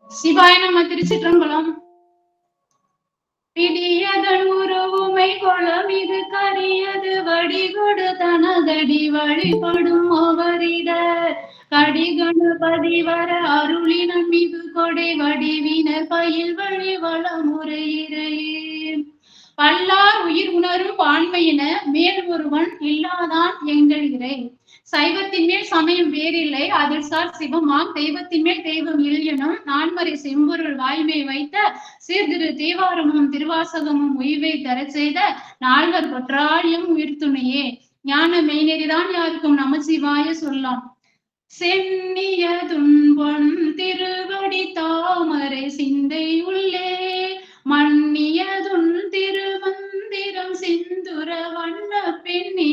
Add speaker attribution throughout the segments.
Speaker 1: சிவாய நம. திருச்சிற்றம்பலம். பிடியதன் உருவுமை கொளம் இது கரியது வடிகொடு தனதடி வழிபடும் அவரிட கடிகணபதி வர அருளினம் இது கொடை வடிவினர் பயில் வழி வளமுறையிறையே பல்லார் உயிர் உணரும் பான்மையின மேல் ஒருவன் இல்லாதான் எங்கள் இறை. சைவத்தின் மேல் சமயம் வேறில்லை, அதில் சார் சிவமாம். தெய்வத்தின் மேல் தெய்வம் இல்லையனும் நான்மறை செம்பொருள் வாய்மை வைத்த சீர்திரு தேவாரமும் திருவாசகமும் உய்வை தர செய்த நால்வர் பொற்றாழியும் உயிர் துணையே. ஞான மெய்நெறிதான் யாருக்கும் நமசிவாய சொல்லாம். சென்னிய துன்பொன் திருவடி தாமரை சிந்தை உள்ளே மன்னியதுன் திருமந்திரம் சிந்துர வண்ண பெண்ணி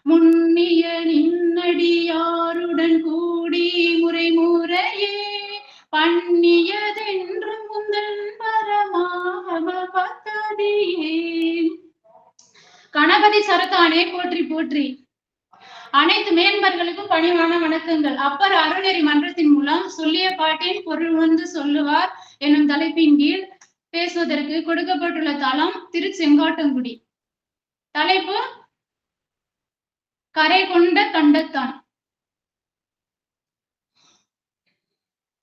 Speaker 1: முன்னிய நின்னடியாருடன் கூடி முறை முறையே பண்ணியதென்றும் முந்தன் பரமாக பத்ததியே. கணபதி சரத்தானே போற்றி போற்றி. அனைத்து மேன்பர்களுக்கும் பணிவான வணக்கங்கள். அப்பர் அருணெறி மன்றத்தின் மூலம் சொல்லிய பாட்டின் பொருள் வந்து சொல்லுவார் என்னும் தலைப்பின் கீழ் பேசுவதற்கு கொடுக்கப்பட்டுள்ள தலம் திருச்செங்காட்டங்குடி. தலைப்பு கரை கொண்ட கண்டத்தான்.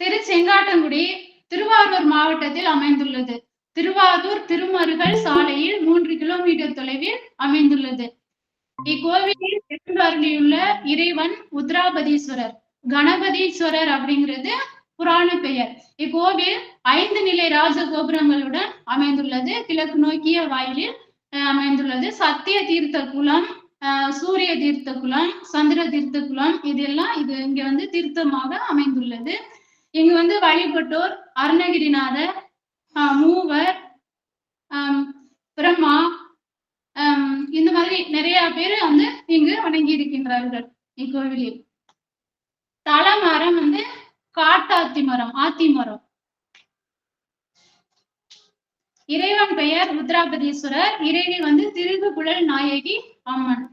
Speaker 1: திருச்செங்காட்டங்குடி திருவாரூர் மாவட்டத்தில் அமைந்துள்ளது. திருவாரூர் திருமருகல் சாலையில் 3 கிலோமீட்டர் தொலைவில் அமைந்துள்ளது. இக்கோவிலில் எழுந்தருளியுள்ள இறைவன் உத்ராபதீஸ்வரர். கணபதீஸ்வரர் அப்படிங்கிறது புராண பெயர். இக்கோவில் 5 நிலை ராஜ கோபுரங்களுடன் அமைந்துள்ளது. கிழக்கு நோக்கிய வாயிலில் அமைந்துள்ளது. சத்திய தீர்த்த குளம், சூரிய தீர்த்த குளம், சந்திர தீர்த்த குளம் இதெல்லாம் இங்க வந்து தீர்த்தமாக அமைந்துள்ளது. இங்கு வந்து வழிபட்டோர் அருணகிரிநாதர், மூவர், பிரம்மா, இந்த மாதிரி நிறைய பேர் வந்து இங்கு வணங்கி இருக்கின்றார்கள். இக்கோவிலில் தலமரம் வந்து காட்டாத்தி மரம், ஆத்தி மரம். இறைவன் பெயர் ருத்ராபதீஸ்வரர். இறைவி வந்து திருகு குழல் நாயகி அம்மன்.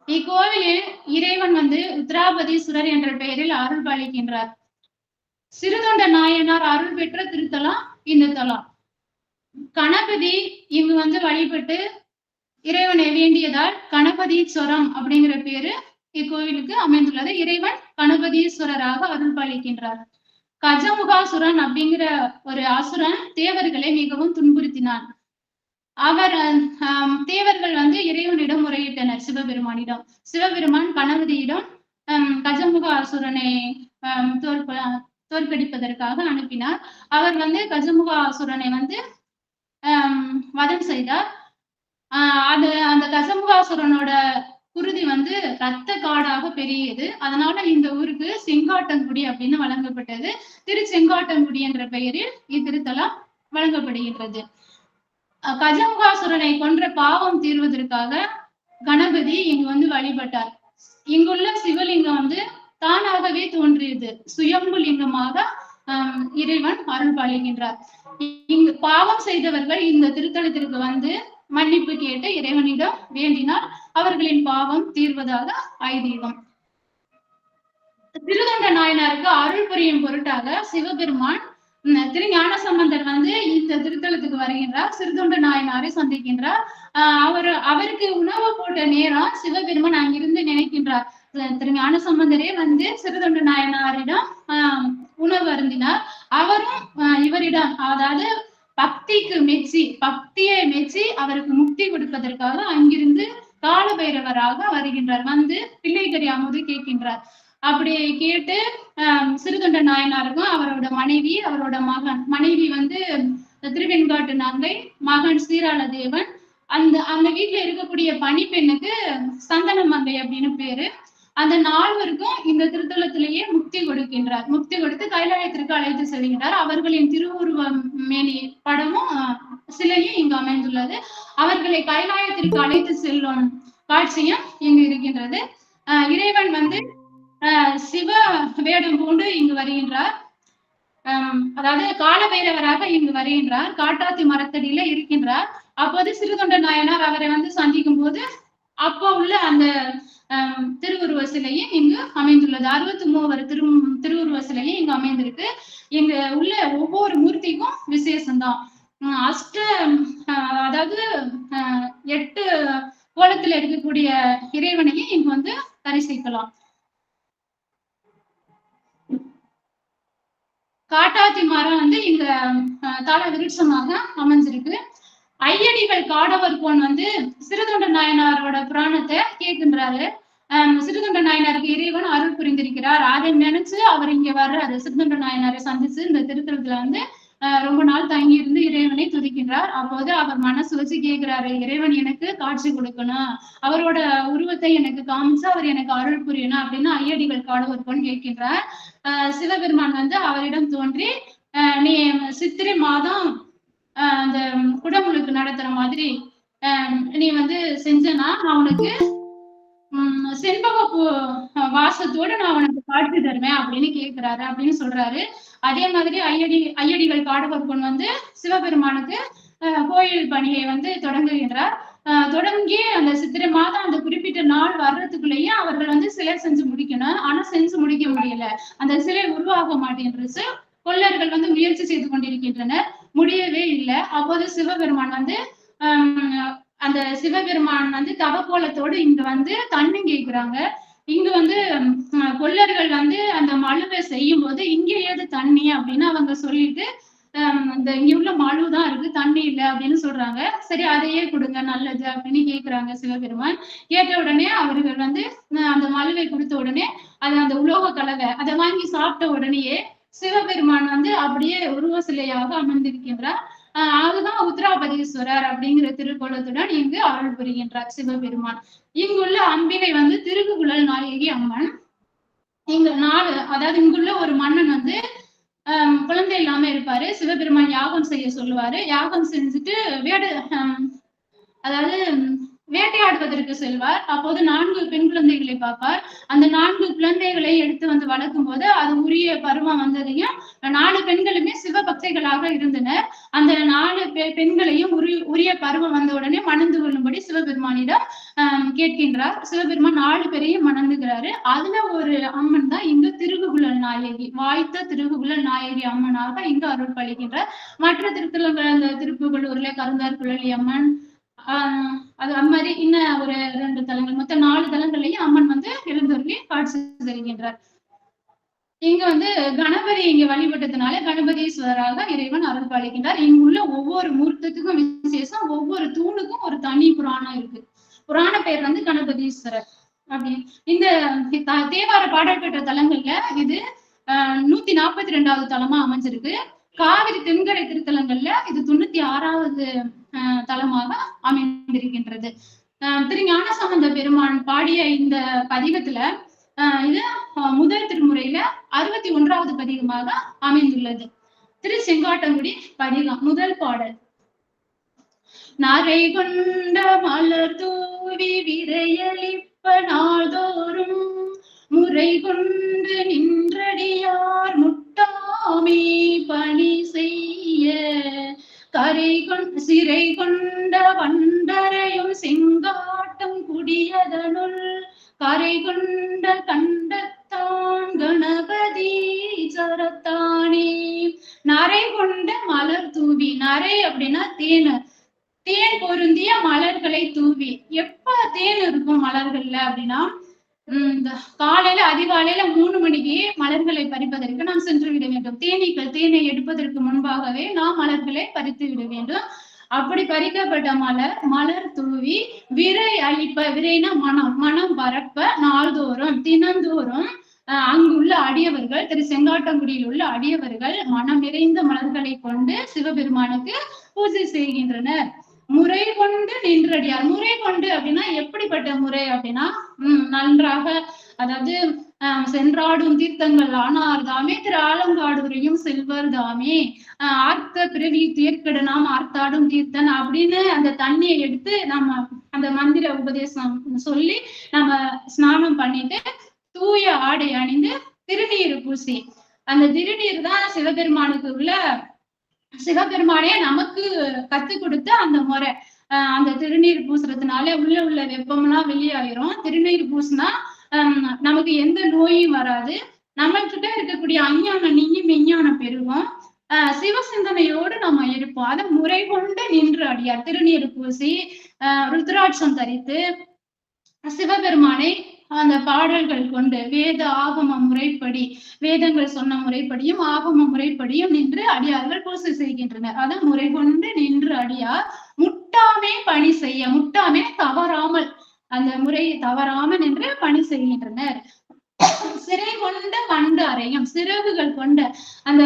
Speaker 1: இக்கோவிலில் இறைவன் வந்து ருத்ராபதீஸ்வரர் என்ற பெயரில் அருள் பாலிக்கின்றார். சிறுதொண்ட நாயனார் அருள் பெற்ற திருத்தலம் இந்த தலம். கணபதி இங்கு வந்து வழிபட்டு இறைவனை வேண்டியதால் கணபதீஸ்வரம் அப்படிங்கிற பேரு இக்கோவிலுக்கு அமைந்துள்ளது. இறைவன் கணபதீஸ்வரராக அருள் பாலிக்கின்றார். கஜமுகாசுரன் அப்படிங்கிற ஒரு அசுரன் தேவர்களை மிகவும் துன்புறுத்தினான். அவர் தேவர்கள் வந்து இறைவனிடம் முறையிட்டனர், சிவபெருமானிடம். சிவபெருமான் கணபதியிடம் கஜமுக அசுரனை தோற்கடிப்பதற்காக அனுப்பினார். அவர் வந்து கஜமுக அசுரனை வந்து வதம் செய்தார். அந்த கஜமுகாசுரனோட குருதி வந்து ரத்த காடாக பெரியது. அதனால இந்த ஊருக்கு செங்காட்டங்குடி அப்படின்னு வழங்கப்பட்டது. திருச்செங்காட்டங்குடி என்ற பெயரில் இத்திருத்தலம் வழங்கப்படுகின்றது. கஜமுகாசுரனை கொன்ற பாவம் தீர்வதற்காக கணபதி இங்கு வந்து வழிபட்டார். இங்குள்ள சிவலிங்கம் வந்து தானாகவே தோன்றியது. சுயம்பு லிங்கமாக இறைவன் அருள் பாலிக்கின்றார். இங்கு பாவம் செய்தவர்கள் இந்த திருத்தலத்திற்கு வந்து மன்னிப்பு கேட்டு இறைவனிடம் வேண்டினால் அவர்களின் பாவம் தீர்வதாக ஐதீகம். திருதொண்ட நாயனாருக்கு அருள் புரியும் பொருட்டாக சிவபெருமான் திரு ஞானசம்பந்தர் வந்து இந்த திருத்தலத்துக்கு வருகின்றார். சிறுதொண்ட நாயனாரை சந்திக்கின்றார். அவருக்கு உணவு போட்ட நேரம் சிவபெருமான் அங்கிருந்து நினைக்கின்றார். திரு ஞானசம்பந்தரே வந்து சிறுதொண்ட நாயனாரிடம் உணவு அருந்தினார். அவரும் இவரிடம், அதாவது பக்தியை மெச்சி அவருக்கு முக்தி கொடுப்பதற்காக அங்கிருந்து கால பைரவராக வருகின்றார். வந்து பிள்ளைக்கறி அமுது கேட்கின்றார். அப்படி கேட்டு சிறுதொண்ட நாயனாருக்கும் அவரோட மனைவி, அவரோட மனைவி வந்து திருவெண்காட்டு நங்கை, மகன் ஸ்ரீரால தேவன், அந்த வீட்டுல இருக்கக்கூடிய பணிப்பெண்ணுக்கு சந்தன மங்கை அப்படின்னு பேரு. அந்த 4வருக்கும் இந்த திருத்தலத்திலேயே முக்தி கொடுக்கின்றார். முக்தி கொடுத்து கைலாயத்திற்கு அழைத்து செல்கின்றார். அவர்களின் திருவுருவ மேனி படமும் சிலையும் இங்கு அமைந்துள்ளது. அவர்களை கைலாயத்திற்கு அழைத்து செல்லும் காட்சியும் இங்கு இருக்கின்றது. இறைவன் வந்து சிவ வேடம் பூண்டு இங்கு வருகின்றார். அதாவது கால பைரவராக இங்கு வருகின்றார். காட்டாத்தி மரத்தடியில இருக்கின்றார். அப்போது சிறுதொண்ட நாயனார் அவரை வந்து சந்திக்கும் போது அப்போ உள்ள அந்த திருவுருவ சிலையும் இங்கு அமைந்துள்ளது. 63 திருவுருவ சிலையும் இங்கு அமைந்திருக்கு. இங்க உள்ள ஒவ்வொரு மூர்த்திக்கும் விசேஷம்தான். அஷ்ட அதாவது 8 கோலத்துல இருக்கக்கூடிய இறைவனையும் இங்க வந்து தரிசிக்கலாம். காட்டாத்தி மரம் வந்து இங்க தல விருட்சமாக அமைஞ்சிருக்கு. ஐயடிகள் காடவர் கோன் வந்து சிறுதொண்ட நாயனாரோட புராணத்தை கேட்கின்றாரு. சிறுதொண்ட நாயனாருக்கு இறைவன் அருள் புரிந்திருக்கிறார். அதை நினைச்சு அவர் இங்க வர்றாரு. சிறுதொண்ட நாயனாரை சந்திச்சு இந்த திருத்தலத்துல வந்து ரொம்ப நாள் தங்கி இருந்து இறைவனை துதிக்கின்றார். அப்போது அவர் மனசு வச்சு கேட்கிறாரு, இறைவன் எனக்கு காட்சி கொடுக்கணும், அவரோட உருவத்தை எனக்கு காமிச்சு அவர் எனக்கு அருள் புரியணும் அப்படின்னு ஐயடிகள் காடவர் கோன் கேட்கின்றார். சிவபெருமான் வந்து அவரிடம் தோன்றி, நீ சித்திரை மாதம் அந்த குடமுழுக்கு நடத்துற மாதிரி நீ வந்து செஞ்சனா நான் உனக்கு செண்பக பூ வாசத்தோட நான் உனக்கு காட்சி தருவேன் அப்படின்னு கேட்கிறாரு அப்படின்னு சொல்றாரு. அதே மாதிரி ஐயடிகள் காடவர் பொன் வந்து சிவபெருமானுக்கு கோயில் பணியை வந்து தொடங்குகின்றார். தொடங்கி அந்த சித்திரை மாதம் அந்த குறிப்பிட்ட நாள் வர்றதுக்குள்ளேயே அவர்கள் வந்து சிலை செஞ்சு முடிக்கணும். ஆனா செஞ்சு முடிக்க முடியல, அந்த சிலை உருவாக மாட்டேன்றது. கொள்ளர்கள் வந்து முயற்சி செய்து கொண்டிருக்கின்றனர், முடியவே இல்லை. அப்போது சிவபெருமான் வந்து அந்த சிவபெருமான் வந்து தவக்கோலத்தோடு இங்க வந்து தண்ணி கேட்கிறாங்க. இங்க வந்து கொள்ளர்கள் வந்து அந்த மழுவை செய்யும் போது இங்க ஏது தண்ணி அப்படின்னு அவங்க சொல்லிட்டு இந்த இங்க உள்ள மழுதான் இருக்கு, தண்ணி இல்லை அப்படின்னு சொல்றாங்க. சரி அதையே கொடுங்க நல்லது அப்படின்னு கேட்கிறாங்க சிவபெருமான். கேட்ட உடனே அவர்கள் வந்து அந்த மழுவை கொடுத்த உடனே அது அந்த உலோக கலவை அதை வாங்கி சாப்பிட்ட உடனேயே சிவபெருமான் வந்து அப்படியே உருவ சிலையாக அமர்ந்திருக்கின்றார். அதுதான் உத்திராபதீஸ்வரர் அப்படிங்கிற திருக்கோலத்துடன் இங்கு அருள் புரிகின்றார் சிவபெருமான். இங்குள்ள அம்பிகை வந்து திருகுகுழல் நாயகி அம்மன். இங்க அதாவது இங்குள்ள ஒரு மன்னன் வந்து குழந்தை இல்லாம இருப்பாரு. சிவபெருமான் யாகம் செய்ய சொல்லுவாரு. யாகம் செஞ்சுட்டு அதாவது வேட்டையாடுவதற்கு செல்வார். அப்போது 4 பெண் குழந்தைகளை பார்ப்பார். அந்த 4 குழந்தைகளை எடுத்து வந்து வளர்க்கும் போது அது உரிய பருவம் வந்ததையும் 4 பெண்களுமே சிவபக்தைகளாக இருந்தனர். அந்த 4 பெண்களையும் உரிய பருவம் வந்த உடனே மணந்து கொள்ளும்படி சிவபெருமானிடம் கேட்கின்றார். சிவபெருமான் 4 பேரையும் மணந்துகிறாரு. அதுல ஒரு அம்மன் தான் இங்கு திருகுகுழல் நாயகி, வாய்த்த திருகுகுழல் நாயகி அம்மனாக இங்கு அருள் பளிக்கின்றார். மற்ற திருத்தலங்கள் அந்த திருப்புகலூர்ல கருந்தார் குழலி அம்மன், அது மாதிரி இன்னும் ஒரு 2 தலங்கள், மொத்தம் 4 தலங்களையும் அம்மன் வந்து எழுந்தருளி காட்சி தருகின்றார். இங்க வந்து கணபதி இங்க வழிபட்டதுனால கணபதீஸ்வரராக இறைவன் அருள் பாலிக்கின்றார். இங்க உள்ள ஒவ்வொரு மூர்த்தத்துக்கும் விசேஷம், ஒவ்வொரு தூணுக்கும் ஒரு தனி புராணம் இருக்கு. புராண பெயர் வந்து கணபதீஸ்வரர் அப்படி. இந்த தேவார பாடல் பெற்ற தலங்கள்ல இது 142வது தலமா அமைஞ்சிருக்கு. காவிரி தென்கரை திருத்தலங்கள்ல இது 96வது தலமாக அமைந்திருக்கின்றது. திரு ஞானசம்பந்த பெருமான் பாடிய இந்த பதிகத்துல இது முதல் திருமுறையில 61வது பதிகமாக அமைந்துள்ளது. திரு செங்காட்டங்குடி பதிகம் முதல் பாடல். நரை கொண்ட மலர் தூவி விரையளிப்ப நாள்தோறும் முறை கொண்டு நின்றடியார் முட்டாமே பணி செய்ய சிறை கொண்ட வண்டரையும் செங்காட்டும் குடியதனுள் கரை கொண்ட கண்டத்தான் கணபதி சரத்தானே. நரை கொண்ட மலர் தூவி, நரை அப்படின்னா தேன், தேன் பொருந்திய மலர்களை தூவி. எப்ப தேன் இருக்கும் மலர்கள்ல அப்படின்னா காலையில அதிகாலையில 3 மணிக்கு மலர்களை பறிப்பதற்கு நாம் சென்று விட வேண்டும். தேனீக்கள் தேனை எடுப்பதற்கு முன்பாகவே நாம் மலர்களை பறித்து விட வேண்டும். அப்படி பறிக்கப்பட்ட மலர் தூவி விரை அளிப்ப, விரைனா மனம், மனம் பரப்ப நாள்தோறும் தினந்தோறும் அங்குள்ள அடியவர்கள், திரு செங்காட்டங்குடியில் உள்ள அடியவர்கள் மனம் நிறைந்த மலர்களை கொண்டு சிவபெருமானுக்கு பூஜை செய்கின்றனர். முறை கொண்டு நின்றடியார். முறை கொண்டு அப்படின்னா எப்படிப்பட்ட முறை அப்படின்னா நன்றாக, அதாவது சென்றாடும் தீர்த்தங்கள் ஆனார் தாமே, திரு ஆலங்காடுரையும் செல்வர் தாமே, ஆர்த்த பிறவி தீர்க்கடு நாம் ஆர்த்தாடும் தீர்த்தன் அப்படின்னு அந்த தண்ணியை எடுத்து நம்ம அந்த மந்திர உபதேசம் சொல்லி நம்ம ஸ்நானம் பண்ணிட்டு தூய ஆடை அணிந்து திருநீர் பூசி, அந்த திருநீர் தான் சிவபெருமானுக்கு உள்ள சிவபெருமானே நமக்கு கத்து கொடுத்த அந்த முறை. அந்த திருநீர் பூசுறதுனால உள்ள வெப்பம்லாம் வெளியாயிரும். திருநீர் பூசினா நமக்கு எந்த நோயும் வராது. நம்ம கிட்ட இருக்கக்கூடிய அஞ்ஞானம் நீங்கி மெஞ்ஞானம் பெருகும். சிவசிந்தனையோடு நம்ம இருப்போம். அதை முறை கொண்டு நின்று அடியார் திருநீர் பூசி ருத்ராட்சம் தரித்து சிவபெருமானை அந்த பாடல்கள் கொண்டு வேத ஆகம முறைப்படி, வேதங்கள் சொன்ன முறைப்படியும் ஆகம முறைப்படியும் நின்று அடியார்கள் பூசை செய்கின்றனர். அதை முறை கொண்டு நின்று அடியார் முட்டாமே பணி செய்ய, முட்டாமே தவறாமல் அந்த முறையை தவறாமல் நின்று பணி செய்கின்றனர். சிறை கொண்ட வண்டு அறையும், சிறகுகள் கொண்ட அந்த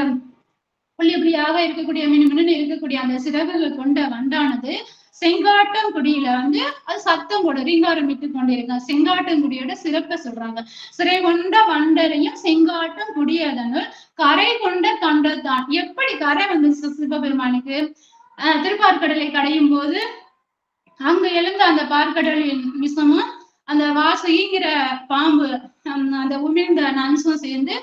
Speaker 1: புள்ளி புள்ளியாக இருக்கக்கூடிய மினுமினு இருக்கக்கூடிய அந்த சிறகுகள் கொண்ட வண்டானது செங்காட்டங்குடியில அது சத்தம் கூட ரீங்காரமிட்டு கொண்டிருக்க செங்காட்டங்குடியோட சிறப்பை சொல்றாங்க. சிறை கொண்ட வண்டரையும் செங்காட்டங்குடி அதனுள் கரை கொண்ட கண்டத்தான். எப்படி கரை சிவபெருமானுக்கு திருப்பார்கடலை கடையும் போது அங்க எழுந்த அந்த பார்க்கடலின் விஷமும் அந்த வாசுகிங்கிற பாம்பு அந்த உமிழ்ந்த நன்சும் சேர்ந்து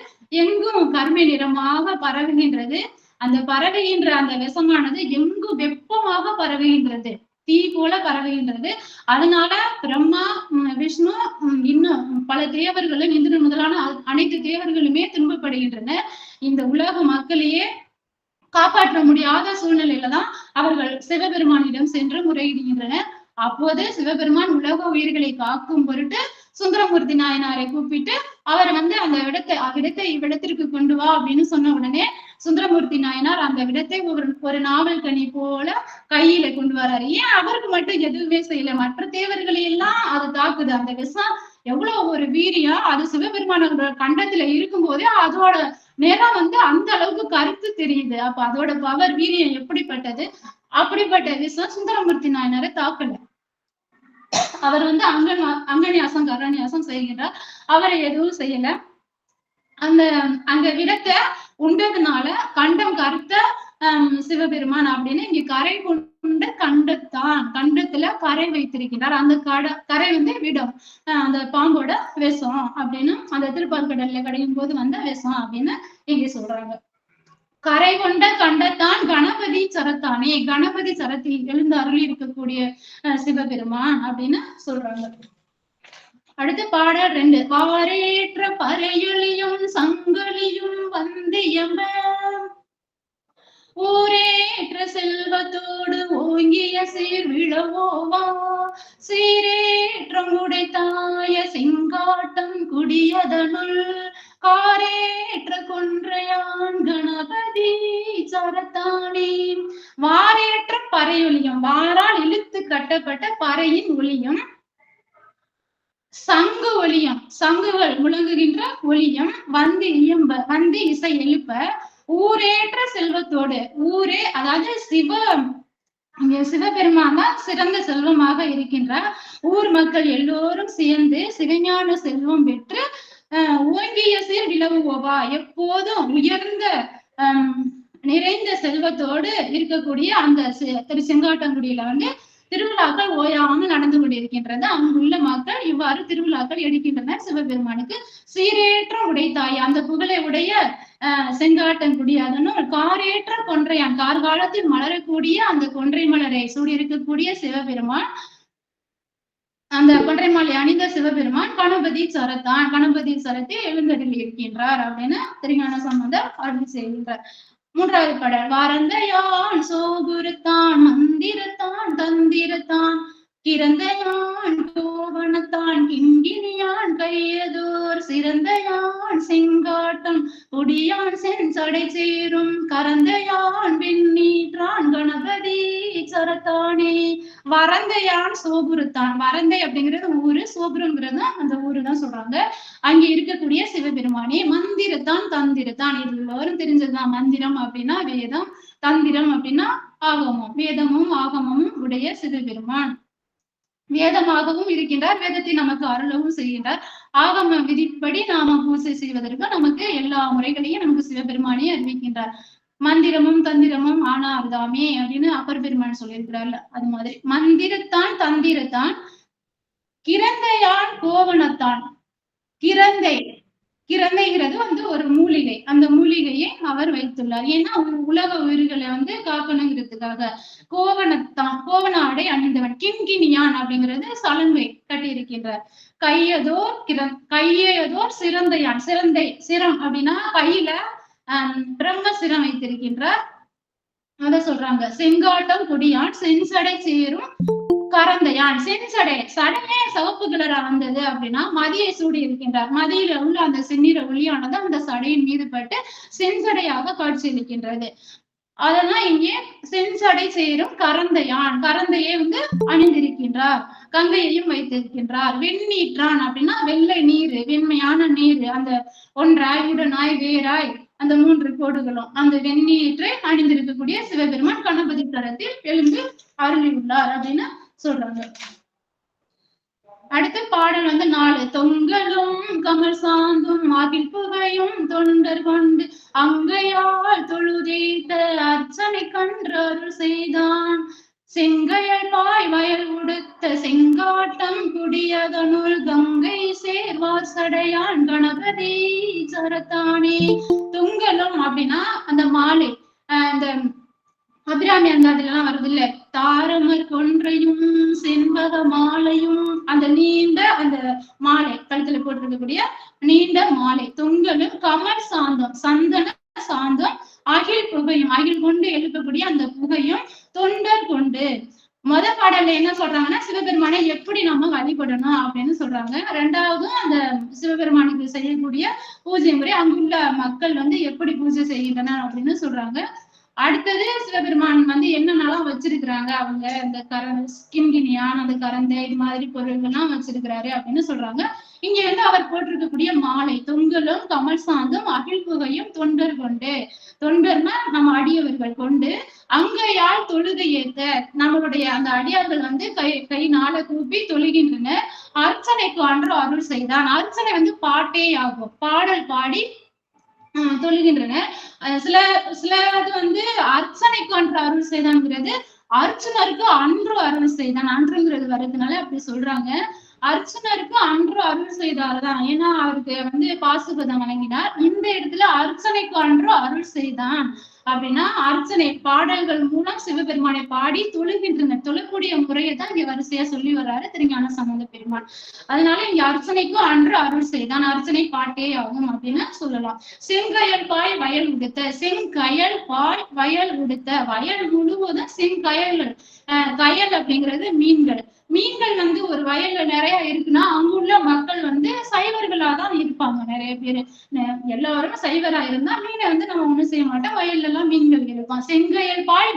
Speaker 1: எங்கும் கருமை நிறமாக பரவுகின்றது. அந்த பரவுகின்ற அந்த விஷமானது எங்கும் வெப்பமாக பரவுகின்றது, தீ போல பரவுகின்றது. அதனால பிரம்மா, விஷ்ணு, இன்னும் பல தேவர்களும் இந்திரன் முதலான அனைத்து தேவர்களுமே துன்பப்படுகின்றனர். இந்த உலக மக்களையே காப்பாற்ற முடியாத சூழ்நிலையில தான் அவர்கள் சிவபெருமானிடம் சென்று முறையிடுகின்றனர். அப்போது சிவபெருமான் உலக உயிர்களை காக்கும் பொருட்டு சுந்தரமூர்த்தி நாயனாரை கூப்பிட்டு அவர் அந்த விடத்தை இவ்விடத்திற்கு கொண்டு வா அப்படின்னு சொன்ன உடனே சுந்தரமூர்த்தி நாயனார் அந்த விடத்தை ஒரு நாவல் கனி போல கையில கொண்டு வர்றாரு. ஏன் அவருக்கு மட்டும் எதுவுமே செய்யல? மற்ற தேவர்களை எல்லாம் அது தாக்குது. அந்த விஷம் எவ்வளவு ஒரு வீரியம்! அது சிவபெருமானோட கண்டத்துல இருக்கும் போதே அதோட நேரம் அந்த அளவுக்கு கருத்து தெரியுது. அப்ப அதோட பவர் வீரியம் எப்படிப்பட்டது? அப்படிப்பட்ட விஷயம் சுந்தரமூர்த்தி நாயனாரை தாக்கல. அவர் அங்கன்யாசம் கரண்யாசம் செய்கிறார். அவரை எதுவும் செய்யல. அந்த விடத்தை உண்டதுனால கண்டம் கருத்த சிவபெருமான் அப்படின்னு இங்க கரை கொண்ட கண்டத்துல கரை வைத்திருக்கிறார். அந்த கரை விடம் அந்த பாம்போட விஷம் அப்படின்னு அந்த திருப்பார்கடல்ல கடையும் போது விஷம் அப்படின்னு இங்க சொல்றாங்க. கரை கொண்ட கண்டத்தான் கணபதி சரத்தானே, கணபதி சரத்தில் எழுந்து அருளி இருக்கக்கூடிய சிவபெருமான் அப்படின்னு சொல்றாங்க. அடுத்து பாடல் 2. வாரேற்ற பறையொலியும் சங்கொலியும் வந்தியம்ப ஊரேற்ற செல்வத்தோடு ஓங்கிய சீர் விழவோவா சீரேற்றம் உடைத்தாய செங்காட்டம் குடியதனுள் காரேற்ற கொன்றையான் கணபதி சரத்தானே. வாரேற்ற பறையொலியும், வாரால் இழுத்து கட்டப்பட்ட பறையின் ஒளியும், சங்கு ஒளியும், சங்குகள் முழங்குகின்ற ஒளியும் வந்து இசை எழுப்ப ஊரேற்ற செல்வத்தோடு, ஊரே அதாவது சிவபெருமான் தான் சிறந்த செல்வமாக இருக்கின்றார். ஊர் மக்கள் எல்லோரும் சேர்ந்து சிவஞான செல்வம் பெற்று ஓங்கிய சீர் விளவுவோவா, எப்போதும் உயர்ந்த நிறைந்த செல்வத்தோடு இருக்கக்கூடிய அந்த திரு செங்காட்டங்குடியில திருவிழாக்கள் ஓயாமல் நடந்து கொண்டிருக்கின்றது. அங்குள்ள மக்கள் இவ்வாறு திருவிழாக்கள் எடுக்கின்றனர். சிவபெருமானுக்கு சீரேற்ற உடைத்தாய், அந்த புகழை உடைய செங்காட்டங்குடி அதனும் காரேற்ற கொன்றையான், கார்காலத்தில் மலரக்கூடிய அந்த கொன்றை மலரை சூடியிருக்கக்கூடிய சிவபெருமான், அந்த கொன்றை மாலை அணிந்த சிவபெருமான் கணபதி சரத்தான், கணபதி சரத்தில் எழுந்தருள் இருக்கின்றார் அப்படின்னு திருஞான சம்பந்தர் அருள் செய்கின்றார். 3வது பாடல். வாரந்தையான் சோகுருத்தான் மந்திரத்தான் தந்திரத்தான் கிரந்தையான் கோவணத்தான் கிங்கினியான் கையதோர் சிறந்தையான் செங்காட்டம் குடியான் செஞ்சடை சேரும் கரந்தையான் வெண்ணீற்றான் கணபதி சரத்தானே. வரந்தையான் சோகுருத்தான், வரந்தை அப்படிங்கிறது ஊரு, சோகுருங்கிறது அந்த ஊரு தான் சொல்றாங்க. அங்க இருக்கக்கூடிய சிவபெருமானே. மந்திரத்தான் தந்திரத்தான், இது எல்லாரும் தெரிஞ்சதுதான். மந்திரம் அப்படின்னா வேதம், தந்திரம் அப்படின்னா ஆகமம். வேதமும் ஆகமமும் உடைய சிவபெருமான் வேதமாகவும் இருக்கின்றார். வேதத்தை நமக்கு அருளவும் செய்கின்றார். ஆகம விதிப்படி நாம பூசை செய்வதற்கு நமக்கு எல்லா முறைகளையும் நமக்கு சிவபெருமானே அறிவிக்கின்றார். மந்திரமும் தந்திரமும் ஆனா அதுதாமே அப்படின்னு அப்பர் பெருமான் சொல்லியிருக்கிறார்ல, அது மாதிரி மந்திரத்தான் தந்திரத்தான் கிரந்தையான் கோவணத்தான். கிரந்தை கிரந்தைங்கிறது ஒரு மூலிகை. அந்த மூலிகையை அவர் வைத்துள்ளார். ஏன்னா உலக உயிர்களை காக்கணுங்கிறதுக்காக. கோவண ஆடை அணிந்தவன். கிண்கிணியான் அப்படிங்கிறது சலங்கை கட்டியிருக்கின்றார். கையதோர் சிறந்தையான். சிரம் அப்படின்னா கையில பிரம்ம சிரம் வைத்திருக்கின்றார். அத சொல்றாங்க. செங்காட்டம் கொடியான் செஞ்சடை சேரும் கரந்தையான். சடையே சிவப்பு கலரா வந்தது அப்படின்னா மதியை சூடி இருக்கின்றார். மதியில உள்ள அந்த செந்நிற ஒளியானது அந்த சடையின் மீது பட்டு செஞ்சடையாக காட்சியளிக்கின்றது. அதெல்லாம் இங்கே செஞ்சடை சேரும் கரந்தையான். கரந்தையை அணிந்திருக்கின்றார். கங்கையையும் வைத்திருக்கின்றார். வெண்ணீற்றான் அப்படின்னா வெள்ளை நீர், வெண்மையான நீர், அந்த ஒன்றாய் உடனாய் வேறாய் அந்த 3 கோடுகளும் அந்த வெண்ணீற்றை அணிந்திருக்கக்கூடிய சிவபெருமான் கணபதி தலத்தில் எழுந்து அருளியுள்ளார் அப்படின்னு சொல்றாங்க. அடுத்து பாடல் 4. தொங்கலும் கமல் சாந்தும் மாகில் புகையும் தொண்டர் கொண்டு அங்கையால் தொழுதேத்த அர்ச்சனை கன்று அருள் செய்தான். செங்கையல் பாய் வயல் உடுத்த செங்காட்டம் குடியதனுள் கங்கை சேர்வார் சடையான் கணபதி சரத்தானே. தொங்கலும் அப்படின்னா அந்த மாலை, அந்த அபிராமி அந்தாதில எல்லாம் வருது இல்ல, தாரமர் கொன்றையும் செண்பக மாலையும், அந்த நீண்ட அந்த மாலை கழுத்துல போட்டிருக்கக்கூடிய நீண்ட மாலை. தொங்கலும் கமல் சாந்தம், சந்தன சாந்தம், அகில் புகையும், அகில் கொண்டு எழுப்பக்கூடிய அந்த புகையும், தொண்டர் கொண்டு. பாடல்ல என்ன சொல்றாங்கன்னா சிவபெருமானை எப்படி நம்ம வழிபடணும் அப்படின்னு சொல்றாங்க. 2வது அந்த சிவபெருமானுக்கு செய்யக்கூடிய பூஜை முறை, அங்குள்ள மக்கள் எப்படி பூஜை செய்கின்றனர் அப்படின்னு சொல்றாங்க. அடுத்தது சிவபெருமான் என்னென்னலாம் வச்சிருக்கிறாங்க, அவங்க அந்த கிண்கிணியான், அந்த கரந்தை, இது மாதிரி பொருள்கள்லாம் வச்சிருக்கிறாரு அப்படின்னு சொல்றாங்க. இங்க அவர் போட்டிருக்கக்கூடிய மாலை தொங்கலும் கமல் சாந்தும் அகில் புகையும் தொண்டர் கொண்டு. தொண்டர்னா நம்ம அடியவர்கள் கொண்டு அங்கையால் தொழுகை ஏத்த நம்மளுடைய அந்த அடியார்கள் கை நாள கூப்பி தொழுகின்றனர். அர்ச்சனைக்கு அன்று அருள் செய்தான். அர்ச்சனை பாட்டே ஆகும், பாடல் பாடி தொழுகின்றனர். சிலது அர்ச்சனைக்கு அன்று அருள் செய்தான்ங்கிறது அர்ச்சனருக்கு அன்று அருள் செய்தான். அன்றுங்கிறது வர்றதுனால அப்படி சொல்றாங்க. அர்ச்சனருக்கு அன்று அருள் செய்தார்தான், ஏன்னா அவருக்கு பாசுபதம் வழங்கினார். இந்த இடத்துல அர்ச்சனைக்கு அன்று அருள் செய்தான் அப்படின்னா அர்ச்சனை பாடல்கள் மூலம் சிவபெருமானை பாடி தொழுகின்றனர். தொழக்கூடிய முறையை தான் இங்க வரிசையா சொல்லி வர்றாரு திருஞான சம்பந்த பெருமான். அதனால இங்க அர்ச்சனைக்கும் அன்று அருள் செய்தான், அர்ச்சனை பாட்டே ஆகும் அப்படின்னு சொல்லலாம். செங்கயல் பாய் வயல் உடுத்த. செங்கயல் பாய் வயல் உடுத்த. வயல் முழுவதும் செங்கயல்கள். கயல் அப்படிங்கிறது மீன்கள். மீன்கள் ஒரு வயல்ல நிறைய இருக்குன்னா அங்குள்ள மக்கள் சைவர்களாதான் இருப்பாங்க. நிறைய பேரு எல்லாரும் சைவரா இருந்தா மீனை நம்ம ஒண்ணும் செய்ய மாட்டோம், வயல்ல எல்லாம் மீன்கள் இருக்கும். செங்கயல் பாய்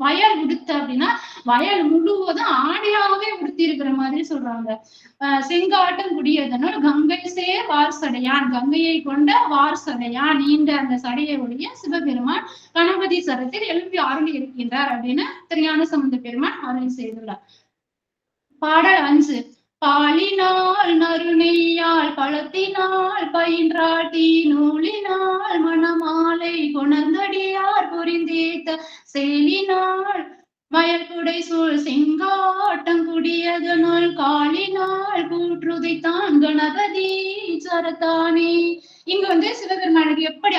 Speaker 1: வயல் உடுத்த அப்படின்னா வயல் முழுவதும் ஆடையாகவே உடுத்தி இருக்கிற மாதிரி சொல்றாங்க. செங்காட்டம் குடியதனுள் கங்கை சேர் வார் சடையான். கங்கையை கொண்ட வார் சடையான், நீண்ட அந்த சடையை உடைய சிவபெருமான் கணபதி சரத்தில் எழுப்பி அருள் இருக்கின்றார் அப்படின்னு திருஞான சம்பந்த பெருமான் அருள் செய்துள்ளார். பாடல் 5. பாலினால் நறுநெய்யால் பழத்தினால் பயின்றாட்டி நூலினால் மணமாலை கொணர்ந்தடியார் புரிந்தேத்த செயலினால் வயல்குடை சூழ் செங்காட்டம் குடியதனுள் காலினால் கூற்றுதைத்தான் கணபதி சரத்தானே. இங்க சிவபெருமானுக்கு எப்படி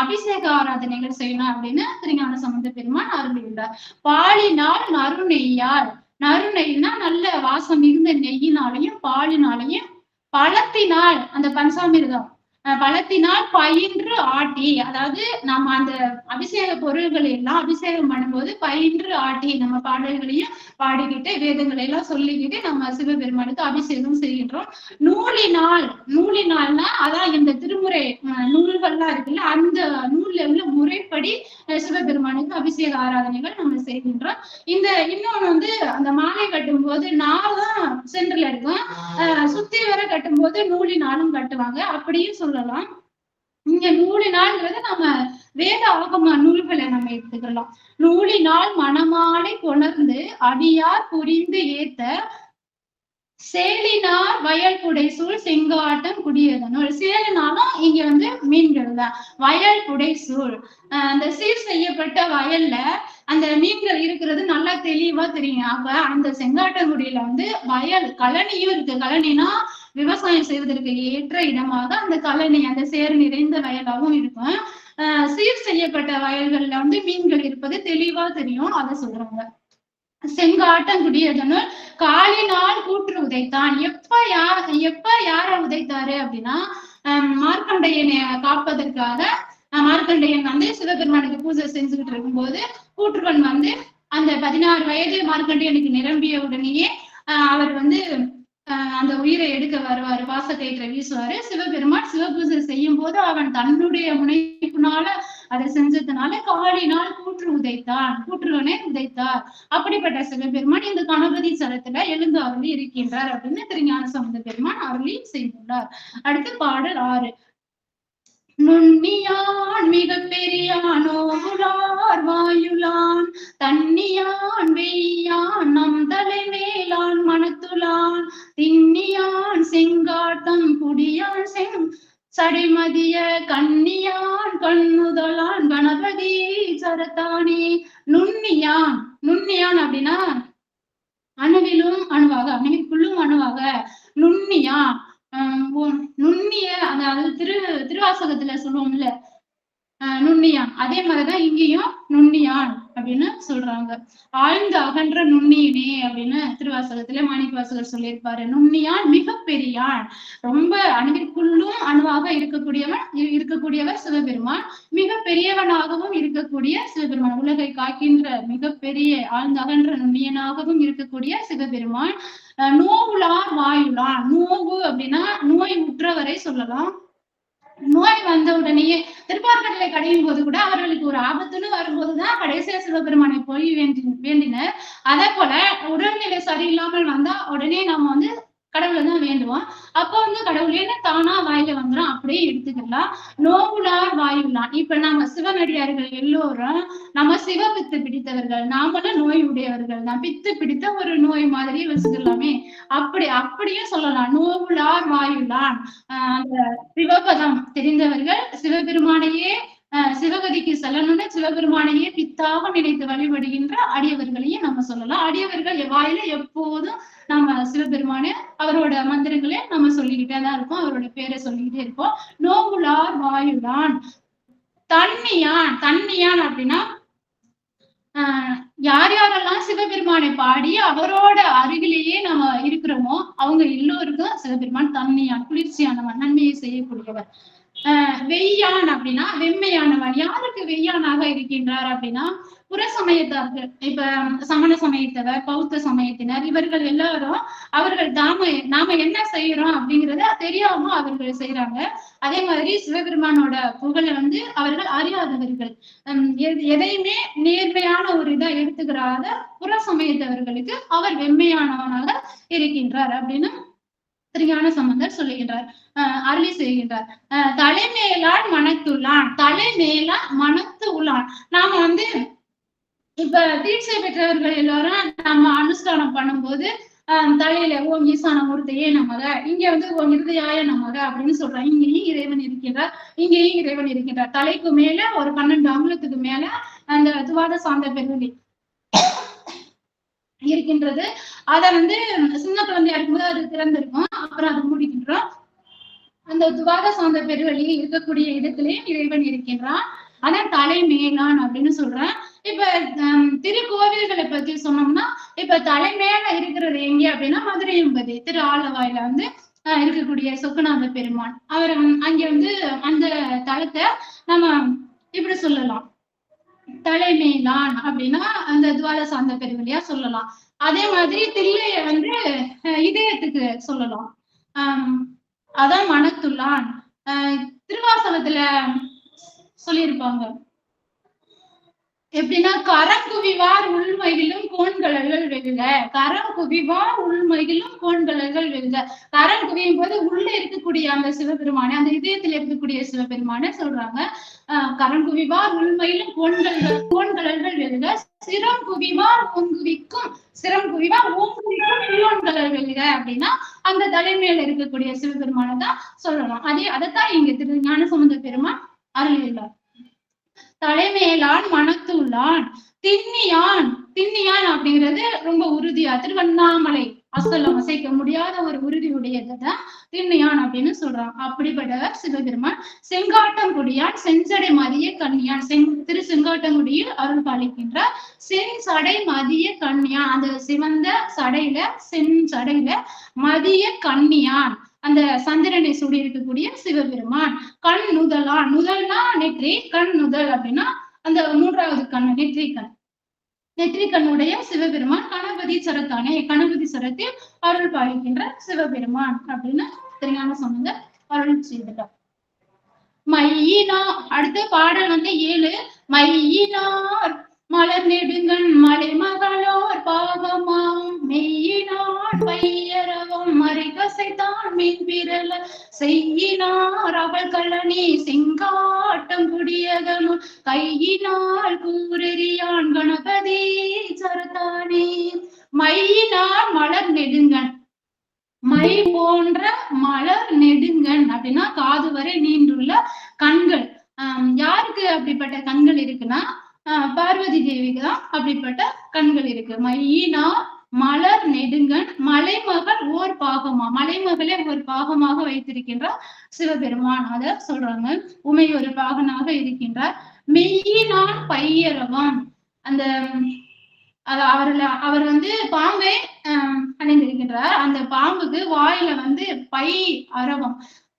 Speaker 1: அபிஷேக ஆராதனைகள் செய்யணும் அப்படின்னு திருஞான சம்பந்த பெருமான் அருளியுள்ளார். பாலினால் நறுநெய்யால். நறுநெய்னா நல்ல வாசம் மிகுந்த நெய்யினாலையும் பாலினாலையும், பழத்தினால் அந்த பஞ்சாமிர்தம் பழத்தினால் பயின்று ஆட்டி, அதாவது நம்ம அந்த அபிஷேக பொருள்கள் எல்லாம் அபிஷேகம் பண்ணும்போது பயின்று ஆட்டி நம்ம பாடல்களையும் பாடிக்கிட்டு வேதங்களை எல்லாம் சொல்லிக்கிட்டு நம்ம சிவபெருமானுக்கு அபிஷேகம் செய்கின்றோம். நூலினால்னா அதான் இந்த திருமுறை நூல்கள்லாம் இருக்குல்ல, அந்த நூல்ல உள்ள முறைப்படி சிவபெருமானுக்கு அபிஷேக ஆராதனைகள் நம்ம செய்கின்றோம். இன்னொன்னு அந்த மாலை கட்டும் போது நார் தான் சென்டர்ல இருக்கும், சுத்தி வர கட்டும் போது நூலினாலும் கட்டுவாங்க, அப்படியும் சொல்லலாம். இங்க நூலினால்ங்கிறது நம்ம வேத ஆகம நூல்களை நம்ம எடுத்துக்கலாம். நூலினால் மணமாலை கொணர்ந்து அடியார் புரிந்து ஏத்த சேலினார் வயல் புடைசூழ் செங்காட்டம் குடியதனுள். சேலினாலும் இங்க மீன்கள் தான். வயல் புடைசூழ் அந்த சீர் செய்யப்பட்ட வயல்ல அந்த மீன்கள் இருக்கிறது நல்லா தெளிவா தெரியும். அப்ப அந்த செங்காட்டங்குடியில வயல் கழனியும் இருக்கு. கழனினா விவசாயம் செய்வதற்கு ஏற்ற இடமாக அந்த கழனி, அந்த சேறு நிறைந்த வயலாகவும் இருக்கும். சீர் செய்யப்பட்ட வயல்கள்ல வந்து மீன்கள் இருப்பது தெளிவா தெரியும். அதை சொல்றாங்க. செங்காட்டங்குடியதனுள் காலினால் கூற்று உதைத்தான். எப்ப யார உதைத்தாரு அப்படின்னா, மார்க்கண்டையனை காப்பதற்காக மார்க்கண்டையன் வந்து சிவபெருமானுக்கு பூஜை செஞ்சுக்கிட்டு இருக்கும்போது கூற்றுவன் வந்து அந்த 16 வயது மார்க்கண்டையனுக்கு நிரம்பிய உடனேயே அவர் வந்து அந்த உயிரை எடுக்க வருவாரு, வாசக்கயிற்றை வீசுவாரு. சிவபெருமான் சிவபூஜை செய்யும் போது அவன் தன்னுடைய முனைப்புனால அதை செஞ்சதுனால காலினால் கூற்று உதைத்தான், கூற்றுவனை உதைத்தார். அப்படிப்பட்ட சிவபெருமான் இந்த கணபதி சரத்துல எழுந்து அருளி இருக்கின்றார் அப்படின்னு திருஞான சம்பந்த பெருமான் அருளி செய்துள்ளார். அடுத்து பாடல் 6. நுண்ணியான் மிக பெரியானோவுளார் வாயுலான் தன்னியான் வெய்யான் நம் தலை மேலான் மனத்துலான் திண்ணியான் செங்காட்டம் குடியான் சடைமதிய கண்ணியான் கண்ணுதலான் கணபதி சரத்தானே. நுண்ணியான் அப்படின்னா அணுவிலும் அணுவாக, அணுவிற்குள்ளும் அணுவாக நுண்ணியான். நுண்ணிய அதாவது திருவாசகத்துல சொல்லுவோம்ல நுண்ணியான், அதே மாதிரிதான் இங்கேயும் நுண்ணியான் அப்படின்னு சொல்றாங்க. ஆழ்ந்த அகன்ற நுண்ணியனே அப்படின்னு திருவாசகத்துல மாணிக்கவாசகர் சொல்லியிருப்பாரு. நுண்ணியான் மிக பெரியான், ரொம்ப அணுவிற்குள்ளும் அணுவாக இருக்கக்கூடியவர் சிவபெருமான். மிக பெரியவனாகவும் இருக்கக்கூடிய சிவபெருமான், உலகை காக்கின்ற மிகப்பெரிய ஆழ்ந்த அகன்ற நுண்ணியனாகவும் இருக்கக்கூடிய சிவபெருமான். நோவுலார் வாயுலான், நோவு அப்படின்னா நோய் உற்றவரை சொல்லலாம். நோய் வந்த உடனேயே திருப்பார்கடலை கடையும் போது கூட அவர்களுக்கு ஒரு ஆபத்துன்னு வரும்போதுதான் கடைசியா சிவபெருமானை போய் வேண்டினர். அதே போல உடல்நிலை சரியில்லாமல் வந்தா உடனே நம்ம வந்து கடவுளை தான் வேண்டுவோம். அப்ப வந்து கடவுளேன்னு தானா வாயில வந்துடும், அப்படியே எடுத்துக்கலாம். நோவுலார் வாயுலான், இப்ப நம்ம சிவனடியார்கள் எல்லோரும் நம்ம சிவ பித்து பிடித்தவர்கள், நாமளும் நோய் உடையவர்கள் தான். பித்து பிடித்த ஒரு நோய் மாதிரி வச்சுக்கலாமே, அப்படியும் சொல்லலாம். நோவுலார் வாயுலான், அந்த சிவபதம் தெரிந்தவர்கள் சிவபெருமானையே சிவகதிக்கு செல்லணும்னு சிவபெருமானையே பித்தாக நினைத்து வழிபடுகின்ற அடியவர்களையும் நம்ம சொல்லலாம். அடியவர்கள் வாயில எப்போதும் நம்ம சிவபெருமானு அவரோட மந்திரங்களே நம்ம சொல்லிக்கிட்டே தான் இருப்போம், அவரோட பேரை சொல்லிக்கிட்டே இருப்போம். நோவுலார் வாயுலான். தன்னியான் அப்படின்னா யார் யாரெல்லாம் சிவபெருமானை பாடி அவரோட அருகிலேயே நம்ம இருக்கிறோமோ அவங்க எல்லோருக்கும் சிவபெருமான் தன்னியான், குளிர்ச்சியானவன், நன்மையை செய்யக்கூடியவர். வெய்யான் அப்படின்னா வெம்மையானவன். யாருக்கு வெய்யானாக இருக்கின்றார் அப்படின்னா புற சமயத்தார்கள், இப்ப சமண சமயத்தவர், பௌத்த சமயத்தினர், இவர்கள் எல்லாரும் அவர்கள் நாம என்ன செய்யறோம் அப்படிங்கிறத தெரியாம அவர்கள் செய்யறாங்க. அதே மாதிரி சிவபெருமானோட புகழை வந்து அவர்கள் அறியாதவர்கள், எதையுமே நேர்மையான ஒரு இதா எடுத்துக்கிறாத புற சமயத்தவர்களுக்கு அவர் வெம்மையானவனாக இருக்கின்றார் அப்படின்னு திருஞான சம்பந்தர் சொல்லுகின்றார், அருளி செய்கின்றார். தலைமேலான் மனத்துள்ளான், தலைமேலா மனத்து உள்ளான். நாம வந்து இப்ப தீட்சை பெற்றவர்கள் எல்லாரும் நம்ம அனுஷ்டானம் பண்ணும்போது தலையில ஓம் ஈசான மூர்த்தியே நமக, இங்க வந்து ஓம் இருதயாய நமக அப்படின்னு சொல்றாங்க. இங்கேயும் இறைவன் இருக்கின்றார். தலைக்கு மேல ஒரு 12 அங்குலத்துக்கு மேல அந்த துவாத சாந்த பெருவெளி இருக்கின்றது. அத வந்து சின்ன குழந்தையா இருக்கும்போது அது திறந்திருக்கும், அப்புறம் அதை மூடிக்கின்றோம். அந்த துவாத சாந்த பெருவெளி இருக்கக்கூடிய இடத்திலேயே இறைவன் இருக்கின்றான். அதான் தலைமேலான் அப்படின்னு சொல்றேன். இப்ப திருக்கோவில்களை பத்தி சொன்னோம்னா இப்ப தலைமையில இருக்கிறது எங்க அப்படின்னா மதுரையம்பதி திரு ஆலவாயில வந்து இருக்கக்கூடிய சொக்கநாத பெருமான். அவர் அங்க வந்து அந்த தலத்தை நம்ம இப்படி சொல்லலாம், தலைமையிலான் அப்படின்னா அந்த துவார சார்ந்த பெருவெளியா சொல்லலாம். அதே மாதிரி தில்லைய வந்து இதயத்துக்கு சொல்லலாம், அதான் மனத்துள்ளான். திருவாசகத்துல சொல்லியிருப்பாங்க எப்படின்னா கரங்குவிவார் உள்மையிலும் கோண்கழல்கள் வெகுக, கரங்குவிவார் உள்மையிலும் கோண்கழல்கள் வெகுக. கரம் குவியும் போது உள்ள இருக்கக்கூடிய அந்த சிவபெருமானை, அந்த இதயத்துல இருக்கக்கூடிய சிவபெருமானை சொல்றாங்க. கரங்குவிவார் உள்மையிலும் கோண்கழல்கள் வெகுக, சிரம் குவிவார் ஓங்குவிக்கும் புலோன்கழல் வெகுக அப்படின்னா அந்த தலைமையில இருக்கக்கூடிய சிவபெருமானை தான் சொல்லலாம். அதைத்தான் இங்க திரு ஞானசம்பந்த பெருமான் அருளியுள்ளார். தலைமையிலான் மனத்துள்ளான். திண்ணியான் அப்படிங்கிறது ரொம்ப உறுதியா, திருவண்ணாமலை அசலம் அசைக்க முடியாத ஒரு உறுதி உடையதுதான் திண்ணியான் அப்படின்னு சொல்றான். அப்படிப்பட்டவர் சிவபெருமான். செங்காட்டங்குடியான் செஞ்சடை மதிய கன்னியான். திரு செங்காட்டங்குடியில் அருள் பாலிக்கின்றார். செஞ்சடை மதிய கன்னியான், அந்த சிவந்த சடையில செஞ்சடையில மதிய கன்னியான், அந்த சந்திரனை சூடி இருக்கக்கூடிய சிவபெருமான். கண் நுதலான், நுதல்னா நெற்றி, கண் நுதல் அப்படின்னா அந்த மூன்றாவது கண், நெற்றி கண். நெற்றிக்கண்ணுடைய சிவபெருமான் கணபதி சரத்தானே, கணபதி சரத்தில் அருள் பாலிக்கின்ற சிவபெருமான் அப்படின்னு திருஞான சம்பந்தர் அருள் செய்துட்டார். மையினா, அடுத்த பாடல் வந்து 7. மையினார் மலர் நெடுங்கண் மலைமகளோர் பாகமாம் மெய்யினார் பையரவம் மறைகசைத்தான் மீன் பிறல செய்யினார் அவள் கள்ளனி செங்காட்டம் குடியகமும் கையினால் கூரெறியான் கணபதி சரத்தானே. மையினார் மலர் நெடுங்கண், மை போன்ற மலர் நெடுங்கண் அப்படின்னா காது வரை நீண்டுள்ள கண்கள். யாருக்கு அப்படிப்பட்ட கண்கள் இருக்குன்னா பார்வதி தேவிக்கு தான் அப்படிப்பட்ட கண்கள் இருக்கு. மையினா மலர் நெடுங்கண் மலைமகள் ஓர் பாகமா, மலைமகளே ஒரு பாகமாக வைத்திருக்கின்றார் சிவபெருமான். அத சொல்றாங்க. உமை ஒரு பாகனாக இருக்கின்றார். மெய்யினான் பையரவம், அந்த அவர் வந்து பாம்பை அணிந்திருக்கின்றார். அந்த பாம்புக்கு வாயில வந்து பை அரவம்,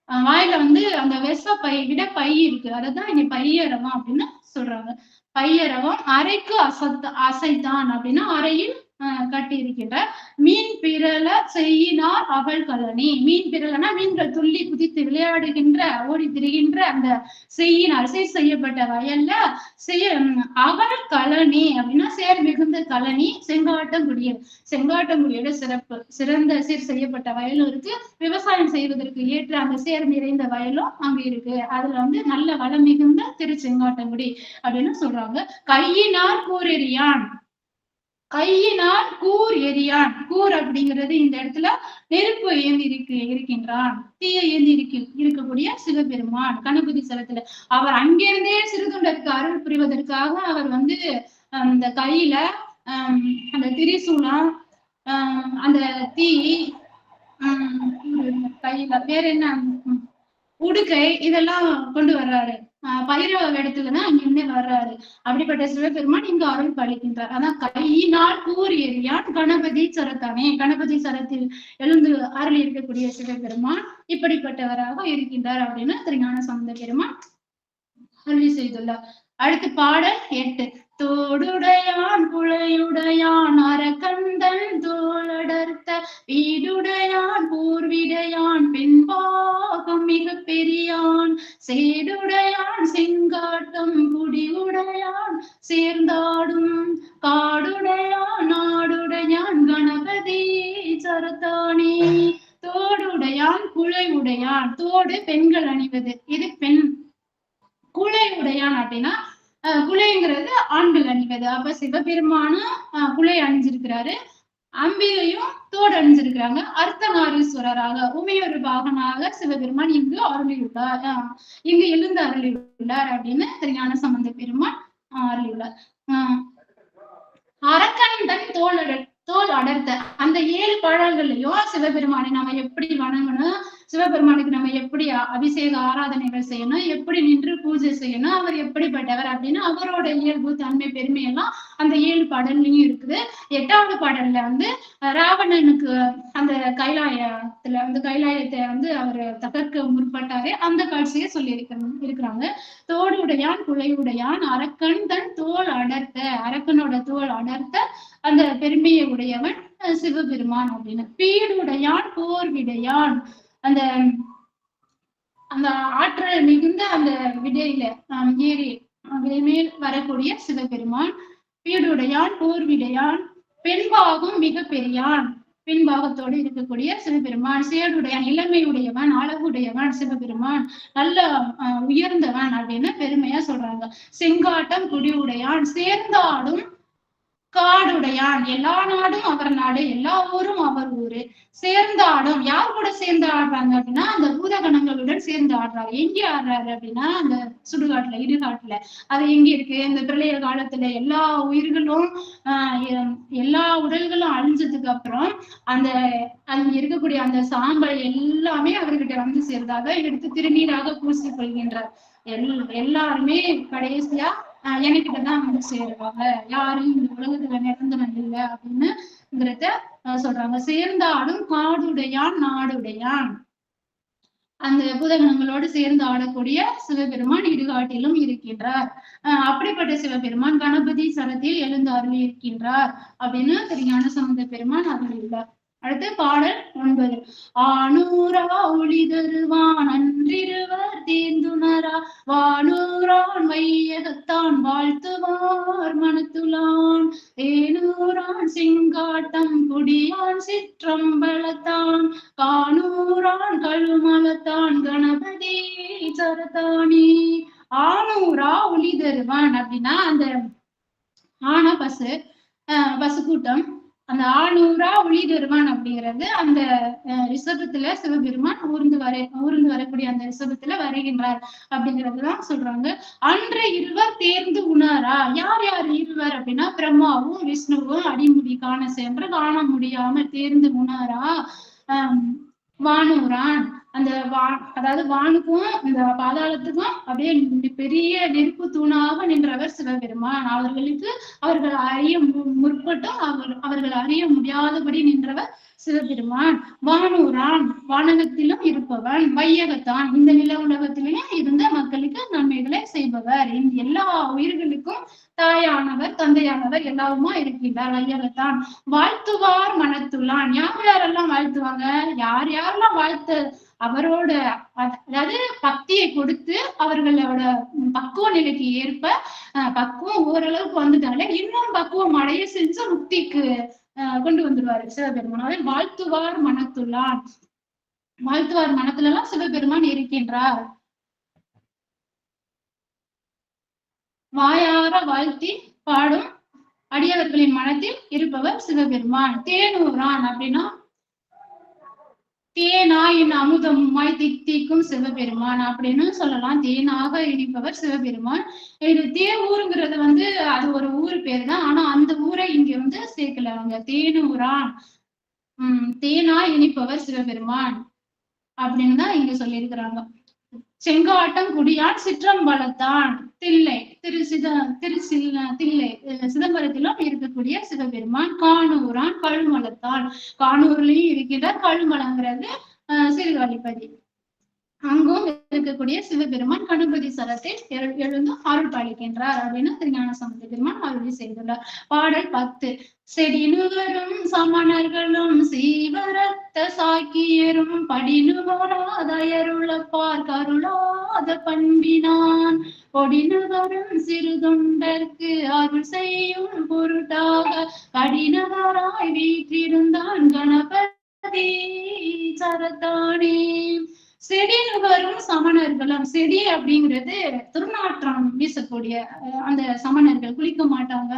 Speaker 1: வாயில வந்து அந்த விஷ பை விட பை இருக்கு. அததான் இங்க பையரவம் அப்படின்னு சொல்றாங்க. பையரவம் அறைக்கு அசைத்தான் அப்படின்னா அறையில் கட்டி இருக்கின்றார். மீன் பிறல செய்யினார் அவள் கலனி, மீன் பிறலனா மீன்கள் துள்ளி குதித்து விளையாடுகின்ற ஓடி திரிகின்ற அந்த செய்யினார் செய்யப்பட்ட வயல்ல அவள் கலனி அப்படின்னா சேர் மிகுந்த கலனி. செங்காட்டங்குடியில், செங்காட்டங்குடியோட சிறப்பு, சிறந்த சீர் செய்யப்பட்ட வயலும் இருக்கு. விவசாயம் செய்வதற்கு ஏற்ற அந்த சேர் நிறைந்த வயலும் அங்க இருக்கு. அதுல வந்து நல்ல வளம் மிகுந்த திரு செங்காட்டங்குடி அப்படின்னு சொல்றாங்க. கையினார் கூரெறியான், கையினால் கூர் எரியான். கூர் அப்படிங்கிறது இந்த இடத்துல நெருப்பு ஏந்தி இருக்கின்றான், தீயை ஏந்தி இருக்கக்கூடிய சிவபெருமான் கணபதி சலத்துல. அவர் அங்கிருந்தே சிறுதொண்டருக்கு அருள் புரிவதற்காக அவர் வந்து அந்த கையில அந்த திரிசூலம், அந்த தீ, கையில வேற என்ன உடுக்கை இதெல்லாம் கொண்டு வர்றாரு. பைரவ வேடத்துலதான் அங்கிருந்தே வர்றாரு. அப்படிப்பட்ட சிவபெருமான் இங்கு அருள் பாலிக்கின்றார். அதான் கையினால் கூர் எறியான் கணபதி சரத்தானே, கணபதி சரத்தில் எழுந்து அருள் இருக்கக்கூடிய சிவபெருமான் இப்படிப்பட்டவராக இருக்கின்றார் அப்படின்னு திருஞான சம்பந்த பெருமான் அருள் செய்துள்ளார். அடுத்து பாடல் 8. தோடுடையான் குழையுடையான் அரக்கந்தன் தோளடர்த்த வீடுடையான் பூர்விடையான் பின்பாகம் மிக பெரியான் சேடுடையான் செங்காட்டம் குடியுடையான் சேர்ந்தாடும் காடுடையான் நாடுடையான் கணபதி சரத்தானே. தோடுடையான் குழை உடையான், தோடு பெண்கள் அணிவது, இது பெண். குழை உடையான் அப்படின்னா குழைங்கிறது ஆண்கள் அணிவது. அப்ப சிவபெருமானும் குழை அணிஞ்சிருக்கிறாரு, அம்பிகையும் தோடு அணிஞ்சிருக்கிறாங்க. அர்த்தநாரீஸ்வரராக உமையொரு பாகனாக சிவபெருமான் இங்கு அருளியுள்ளார், இங்கு எழுந்து அருளியுள்ளார் அப்படின்னு திருஞான சம்பந்த பெருமான் அருளியுள்ளார். அரக்கன் தன் தோல் அடர்த்த, அந்த 7 பாடல்கள்லயும் சிவபெருமானை நம்ம எப்படி வணங்கணும், சிவபெருமானுக்கு நம்ம எப்படி அபிஷேக ஆராதனைகள் செய்யணும், எப்படி நின்று பூஜை செய்யணும், அவர் எப்படிப்பட்டவர் அப்படின்னு அவரோட இயல்பு தன்மை பெருமை எல்லாம் அந்த 7 பாடல்லையும் இருக்குது. 8வது பாடல்ல வந்து ராவணனுக்கு அந்த கைலாயத்தை வந்து அவர் தகர்க்க முற்பட்டாரு, அந்த காட்சியை சொல்லி இருக்கிறாங்க. தோடு உடையான் குழையுடையான் அரக்கன் தன் தோல் அடர்த்த, அரக்கனோட தோல் அடர்த்த அந்த பெருமையை உடையவன் சிவபெருமான் அப்படின்னு. பீடுடையான் போர் விடையான், அந்த அந்த ஆற்றல் மிகுந்த அந்த விடையில ஏறி மேல் வரக்கூடிய சிவபெருமான். பீடுடையான் போர் விடையான் பெண்பாகம் மிக பெரியான், பின்பாகத்தோடு இருக்கக்கூடிய சிவபெருமான். சேடுடையான் இளமையுடையவன் அழகுடையவன் சிவபெருமான், நல்ல உயர்ந்தவன் அப்படின்னு பெருமையா சொல்றாங்க. செங்காட்டம் குடியுடையான் சேர்ந்தாடும் காடுடையான், எல்லா நாடும் அவர் நாடு, எல்லா ஊரும் அவர் ஊரு. சேர்ந்து ஆடும், யார் கூட சேர்ந்து ஆடுறாங்க அப்படின்னா அந்த பூதகணங்களுடன் சேர்ந்து ஆடுறாரு. எங்க ஆடுறாரு அப்படின்னா அந்த சுடுகாட்டுல, இடுகாட்டுல. அது எங்க இருக்கு? இந்த பிரளய காலத்துல எல்லா உயிர்களும் எல்லா உடல்களும் அழிஞ்சதுக்கு அப்புறம் அந்த அங்க இருக்கக்கூடிய அந்த சாம்பல் எல்லாமே அவர்கிட்ட வந்து சேர்ந்தாக எடுத்து திருநீராக பூசி கொள்கின்றார். எல்லாருமே கடைசியா என்கிட்டதான் வந்து சேருவாங்க, யாரும் இந்த உலகத்துல நிரந்தரம் இல்லை அப்படின்னுங்கிறத சொல்றாங்க. சேர்ந்தாடும் காடுடையான் நாடுடையான், அந்த பூதகணங்களோடு சேர்ந்து ஆடக்கூடிய சிவபெருமான் இடுகாட்டிலும் இருக்கின்றார். அப்படிப்பட்ட சிவபெருமான் கணபதி சரத்தில் எழுந்து அருளி இருக்கின்றார் அப்படின்னு திருஞான சம்பந்த பெருமான் அருளியுள்ளார். அடுத்து பாடல் 9. ஆனூரா ஒளி தருவான் அன்றிருவர் தேர்ந்துணரா வானூரான் வையகத்தான் வாழ்த்துவார் மனத்துளான் தேனூரான் செங்காட்டம் குடியான் சிற்றம்பலத்தான் கானூரான் கழுமலத்தான் கணபதி சரதானி. ஆனூரா ஒளி தருவான் அப்படின்னா அந்த ஆன பசு கூட்டம், அந்த ஆனூரா ஒளி தருவான் அப்படிங்கிறது அந்த ரிஷபத்துல சிவபெருமான் ஊர்ந்து வரக்கூடிய அந்த ரிஷபத்துல வருகின்றார் அப்படிங்கறதுதான் சொல்றாங்க. அன்று இருவர் தேர்ந்து உணரா, யார் யார் இருவர் அப்படின்னா பிரம்மாவும் விஷ்ணுவும் அடிமுடி காண சென்று காண முடியாமல் தேர்ந்து உணரா வானூரான், அந்த அதாவது வானுக்கும் இந்த பாதாளத்துக்கும் அப்படியே பெரிய நெருப்பு தூணாக நின்றவர் சிவபெருமான். அவர்கள் அறிய முற்பட்டும் அவர்கள் அறிய முடியாதபடி நின்றவர் சிவபெருமான். வானூரான், வானகத்திலும் இருப்பவன், வையகத்தான், இந்த நில உலகத்திலேயும் இருந்த மக்களுக்கு நன்மைகளை செய்பவர், எல்லா உயிர்களுக்கும் தாயானவர் தந்தையானவர் எல்லாருமா இருக்கின்றார். வையகத்தான் வாழ்த்துவார் மனத்துள்ளான், யார் யாரெல்லாம் வாழ்த்துவாங்க, யார் யாரெல்லாம் வாழ்த்து அவரோட அதாவது பக்தியை கொடுத்து அவர்களோட பக்குவ நிலைக்கு ஏற்ப பக்குவம் ஓரளவுக்கு வந்துட்டாலே இன்னும் பக்குவம் அடைய செஞ்சு முக்திக்கு கொண்டு வந்துருவாரு சிவபெருமான். வாழ்த்துவார் மனத்துள்ளான், வாழ்த்துவார் மனத்துல எல்லாம் சிவபெருமான் இருக்கின்றார். வாயார வாழ்த்தி பாடும் அடியவர்களின் மனத்தில் இருப்பவர் சிவபெருமான். தேனூரான் அப்படின்னா தேனாயின் அமுதமாய் தித்திக்கும் சிவபெருமான் அப்படின்னு சொல்லலாம். தேனாக இனிப்பவர் சிவபெருமான். இது தேவூருங்கிறது வந்து அது ஒரு ஊர் பேர் தான், ஆனா அந்த ஊரை இங்க வந்து சேர்க்கல அவங்க. தேனூரான் தேனா இனிப்பவர் சிவபெருமான் அப்படின்னு தான் இங்க சொல்லியிருக்கிறாங்க. செங்காட்டம் குடியான் சிற்றம்பலத்தான் தில்லை தில்லை சிதம்பரத்திலும் இருக்கக்கூடிய சிவபெருமான். கானூரான் கழுமலத்தான், கானூர்லயும் இருக்கின்ற கழுமலங்கிறது சிறுகாழிப்பதி, அங்கும் இருக்கக்கூடிய சிவபெருமான் கணபதி சரத்தில் எழுந்து அருள் பாலிக்கின்றார் அப்படின்னு திருஞான சம்பந்த பெருமான் அருளி செய்துள்ளார். பாடல் 10. செடிநுகரும் சமணர்களும் சீவரத்த சாக்கியரும் படிநுகராதயருளப்பார் கருளாத பண்பினான் பொடிநுகரும் சிறு தொண்டர்க்கு அருள் செய்யும் பொருட்டாக கடினவராய் வீற்றிருந்தான் கணபதி சரதானே. செடி நுகரும் சமணர்களும், செடி அப்படிங்கிறது துர்நாற்றம் வீசக்கூடிய அந்த சமணர்கள், குளிக்க மாட்டாங்க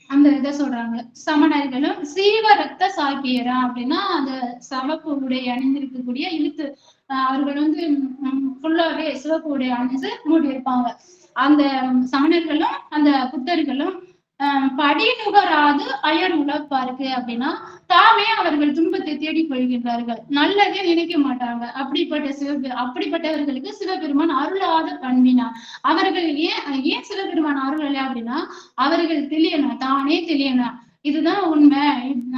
Speaker 1: அந்த இதை சொல்றாங்க. சமணர்களும் சீவரத்த சாக்கியரா அப்படின்னா அந்த சவப்பு உடை அணிந்திருக்கக்கூடிய இழுத்து அவர்கள் வந்து ஃபுல்லாவே சிவப்பு உடை அணிஞ்சு மூடி இருப்பாங்க. அந்த சமணர்களும் அந்த புத்தர்களும் படி நுகராது அயர் உழப்பாருக்கு அப்படின்னா தாமே அவர்கள் துன்பத்தை தேடிக் கொள்கின்றார்கள், நல்லதே நினைக்க மாட்டாங்க. அப்படிப்பட்டவர்களுக்கு சிவபெருமான் அருளாத பண்பினார். அவர்கள் ஏன் சிவபெருமான் அருள் அப்படின்னா அவர்கள் தெளியணும், தானே தெளியணும், இதுதான் உண்மை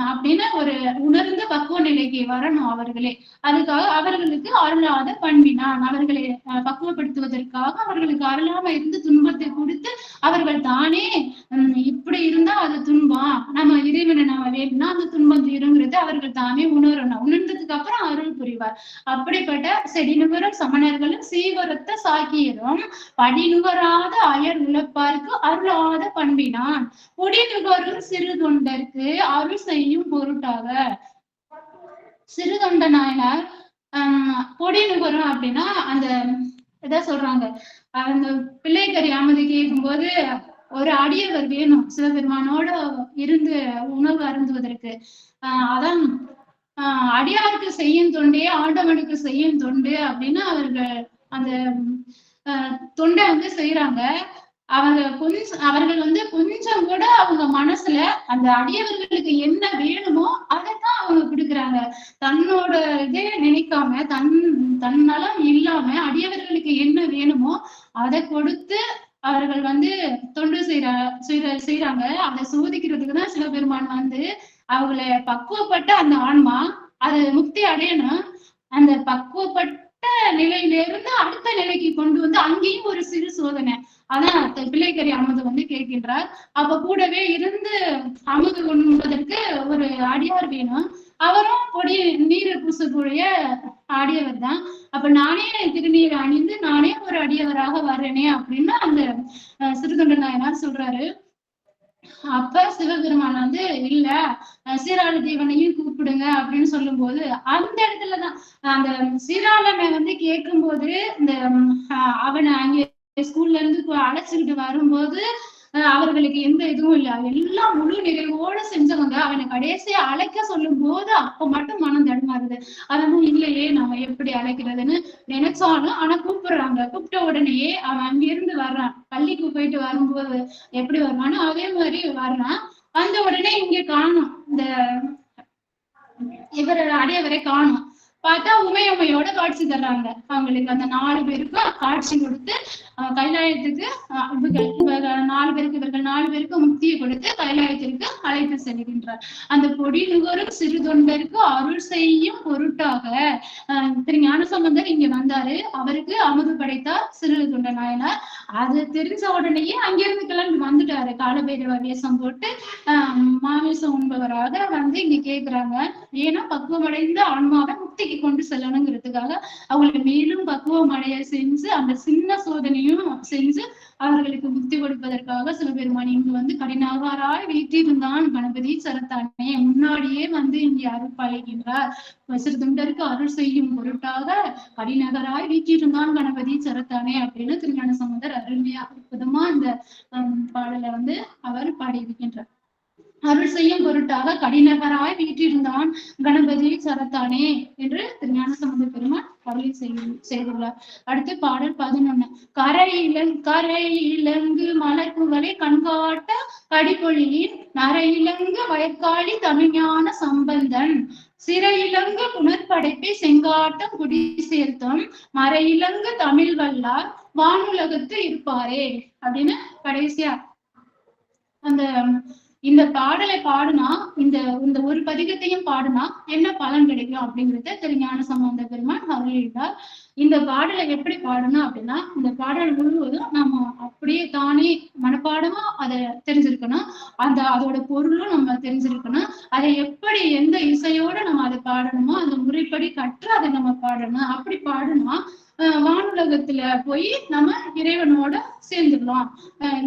Speaker 1: அப்படின்னு ஒரு உணர்ந்த பக்குவ நிலைக்கு வரணும் அவர்களே. அதுக்காக அவர்களுக்கு அருளாத பண்பினான், அவர்களை பக்குவப்படுத்துவதற்காக அவர்களுக்கு அருளாம இருந்து துன்பத்தை கொடுத்து அவர்கள் தானே இப்படி இருந்தா அது துன்பம், நம்ம இறைவனை நம்ம வேணும்னா அந்த துன்பம் தீருங்கிறது அவர்கள் தானே உணரணும். உணர்ந்ததுக்கு அப்புறம் அருள் புரிவார். அப்படிப்பட்ட செடிநுகரும் சமணர்களும் சீவரத்த சாக்கியரும் படிநுகராத அயர் உழப்பாருக்கு அருளாத பண்பினான் பொடிநுகரும் சிறு தொண்டருக்கு அருள் செய்யும் பொருட்டாக. சிறு தொண்ட நாயனார் பொடி நுகரும் அப்படின்னா அந்த இத சொல்றாங்க. அந்த பிள்ளைக்கறி அமுது கேட்கும் போது ஒரு அடியவர் வேணும் சிவபெருமானோட இருந்து உணவு அருந்துவதற்கு. அதான் அடியாருக்கு செய்யும் தொண்டே ஆண்டவனுக்கு செய்யும் தொண்டு அப்படின்னு அவர்கள் அந்த தொண்டை வந்து செய்யறாங்க. அவர்கள் வந்து கொஞ்சம் கூட அவங்க மனசுல அந்த அடியவர்களுக்கு என்ன வேணுமோ அதைத்தான் அவங்க கொடுக்குறாங்க. தன்னோட இதே நினைக்காம தன் நலம் இல்லாம அடியவர்களுக்கு என்ன வேணுமோ அதை கொடுத்து அவர்கள் வந்து தொண்டு செய்யறாங்க. அதை சோதிக்கிறதுக்குதான் சிவபெருமான் வந்து அவங்களை பக்குவப்பட்ட அந்த ஆன்மா அது முக்தி அடையணும். அந்த பக்குவப்பட்ட நிலையிலிருந்து அடுத்த நிலைக்கு கொண்டு வந்து அங்கேயும் ஒரு சிறு சோதனை. அதான் பிள்ளைக்கறி அமுது வந்து கேட்கின்றார். அப்ப கூடவே இருந்து அமுது உண்பதற்கு ஒரு அடியார் வேணும். அவரும் பொடி நீர் பூசக்கூடிய அடியவர் தான். அப்ப நானே திருநீர் அணிந்து நானே ஒரு அடியவராக வர்றேனே அப்படின்னு அந்த சிறுதொண்ட நாயனார் சொல்றாரு. அப்ப சிவபெருமான் வந்து இல்ல சீராள தேவனையும் கூப்பிடுங்க அப்படின்னு சொல்லும் போது அந்த இடத்துலதான் அந்த சீராளனை வந்து கேட்கும் போது இந்த அவனை அங்கே ஸ்கூல்ல இருந்து அழைச்சிக்கிட்டு வரும்போது அவர்களுக்கு எந்த இதுவும் இல்ல. எல்லாம் முழு நிறைவோட செஞ்சவங்க அவனை கடைசியா அழைக்க சொல்லும் போது அப்ப மட்டும் மனம் தடுமாறுது. அதெல்லாம் இல்லையே நம்ம எப்படி அழைக்கிறதுன்னு நினைச்சாலும் ஆனா கூப்பிடுறாங்க. கூப்பிட்ட உடனேயே அவன் அங்கிருந்து வர்றான். பள்ளிக்கு போயிட்டு வரும்போது எப்படி வருவானோ அதே மாதிரி வர்றான். வந்த உடனே இங்க காணும் இந்த இவர் அடையவரை காணும். பார்த்தா உமையோட காட்சி தர்றாங்க. அவங்களுக்கு அந்த 4 பேருக்கும் காட்சி கொடுத்து கைலாயத்துக்கு 4 பேருக்கு முக்தியை கொடுத்து கைலாயத்திற்கு அழைத்து செல்கின்றார். அந்த பொடி நுகரும் சிறு தொண்டருக்கு அருள் செய்யும் பொருட்டாக திரு ஞானசம்பந்தர் இங்க வந்தாரு. அவருக்கு அமுது படைத்தார் சிறு தொண்ட நாயனார். அது தெரிஞ்ச உடனேயே அங்கிருந்து கிளம்பி வந்துட்டாரு. காலபைரவ வேஷம் போட்டு மாமிசம் உண்பவராக வந்து இங்க கேக்குறாங்க. ஏன்னா பக்குவமடைந்த ஆன்மாவை முக்திக்கு கொண்டு செல்லணுங்கிறதுக்காக அவங்களுக்கு மேலும் பக்குவம் அடைய செஞ்சு அந்த சின்ன சோதனையும் செஞ்சு அவர்களுக்கு முக்தி கொடுப்பதற்காக சிவபெருமான் இங்கு வந்து கடினகாராய் வீற்றிருந்தான் கணபதி சரத்தானே முன்னாடியே வந்து இங்கே அருள்பாலிக்கின்றார். சிறு தொண்டருக்கு அருள் செய்யும் பொருட்டாக கடிநகராய் வீற்றிருந்தான் கணபதி சரத்தானே அப்படின்னு திருஞான சம்பந்தர் அருமையா அற்புதமா இந்த பாடலை வந்து அவர் பாடியிருக்கின்றார். அருள் செய்யும் பொருட்டாக கடிநகராய் வீற்றிருந்தான் கணபதி சரத்தானே என்று திருஞான சம்பந்த பெருமான் அருளை செய்துள்ளார். அடுத்து பாடல் 11. கரையிலங்கு மலர்புகளை கண்காட்ட கடிபொழியின் நரையிலங்கு வயற்காளி தமிழ்ஞான சம்பந்தன் சிறையிலங்கு புனற்படைப்பை செங்காட்டம் குடி சேர்த்தும் மறையிலங்கு தமிழ் வல்லார் வானுலகத்து இருப்பாரே அப்படின்னு கடைசியா அந்த இந்த பாடலை பாடுனா இந்த ஒரு பதிகத்தையும் பாடுனா என்ன பலன் கிடைக்கும் அப்படிங்கறத திருஞான சம்பந்த பெருமான் அருளிட்டார். இந்த பாடலை எப்படி பாடணும் அப்படின்னா இந்த பாடல் முழுவதும் நம்ம அப்படியே தானே மனப்பாடமா அதை தெரிஞ்சிருக்கணும். அதோட பொருளும் நம்ம தெரிஞ்சிருக்கணும். அதை எப்படி எந்த இசையோட நம்ம அதை பாடணுமோ அந்த முறைப்படி கற்று அதை நம்ம பாடணும். அப்படி பாடணுமா வானுலகத்துல போய் நம்ம இறைவனோட சேர்ந்துடலாம்,